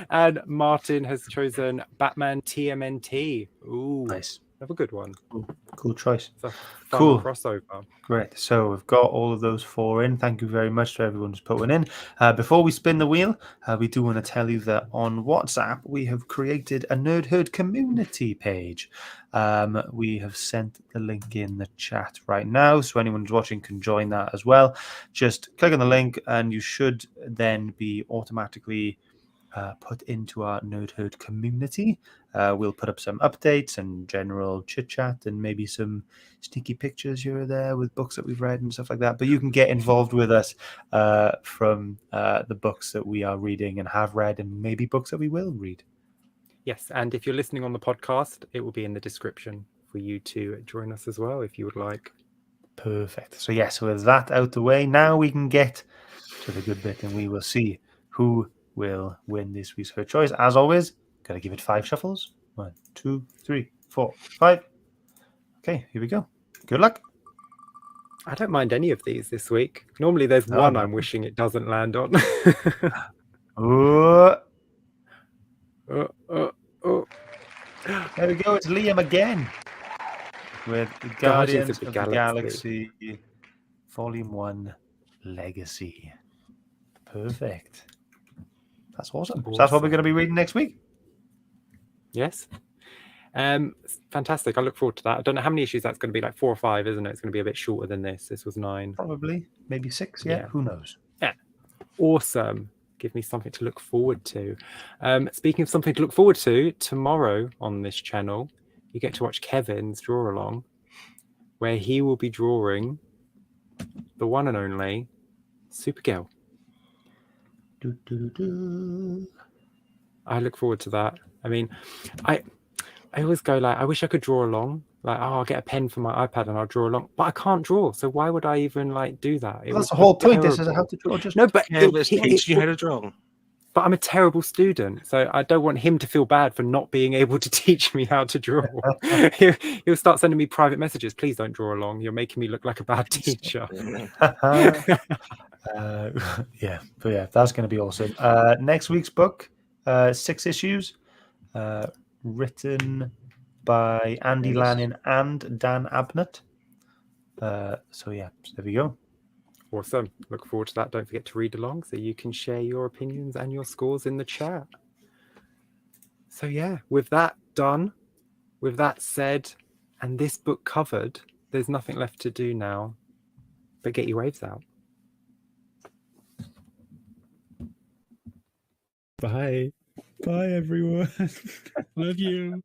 And Martin has chosen Batman TMNT. Ooh, Nice. another good one. Cool choice. It's a fun Cool. crossover. Great. So we've got all of those 4 in. Thank you very much to everyone who's put one in. Before we spin the wheel, we do want to tell you that on WhatsApp, we have created a Nerd Herd community page. We have sent the link in the chat right now, so anyone who's watching can join that as well. Just click on the link and you should then be automatically put into our Nerd Herd community. We'll put up some updates and general chit chat and maybe some sneaky pictures here or there with books that we've read and stuff like that. But you can get involved with us from the books that we are reading and have read, and maybe books that we will read. Yes, and if you're listening on the podcast, it will be in the description for you to join us as well if you would like. Perfect. So yes, with that out the way, now we can get to the good bit, and we will see who will win this week's Her Choice. As always, gotta give it 5 shuffles. 1, 2, 3, 4, 5. Okay, here we go. Good luck. I don't mind any of these this week. Normally there's No, one no. I'm wishing it doesn't land on. Oh, Oh. there we go. It's Liam again with Guardians of the Galaxy Volume 1 Legacy. Perfect. That's awesome. So that's what we're going to be reading next week. Yes. Fantastic. I look forward to that. I don't know how many issues that's going to be, like 4 or 5, isn't it? It's going to be a bit shorter than this. This was 9. Probably, maybe 6. Yeah, Yeah. who knows? Awesome. Give me something to look forward to. Speaking of something to look forward to, tomorrow on this channel, you get to watch Kevin's draw along, where he will be drawing the one and only Supergirl. Do, do, do, do. I look forward to that. I mean, I always go like, I wish I could draw along. Like, oh, I'll get a pen for my iPad and I'll draw along, but I can't draw. So why would I even like do that? It That's would the whole be point. This is terrible. how to draw. Just No, but Canvas teach you how to draw. But I'm a terrible student, so I don't want him to feel bad for not being able to teach me how to draw. He'll start sending me private messages. Please don't draw along. You're making me look like a bad teacher. Yeah, but yeah, that's going to be awesome. Next week's book, 6 issues, written by Andy Lanning and Dan Abnett. So yeah, there we go. Awesome. Look forward to that. Don't forget to read along so you can share your opinions and your scores in the chat. So yeah, with that done, with that said, and this book covered, there's nothing left to do now but get your waves out. Bye. Bye, everyone. Love you.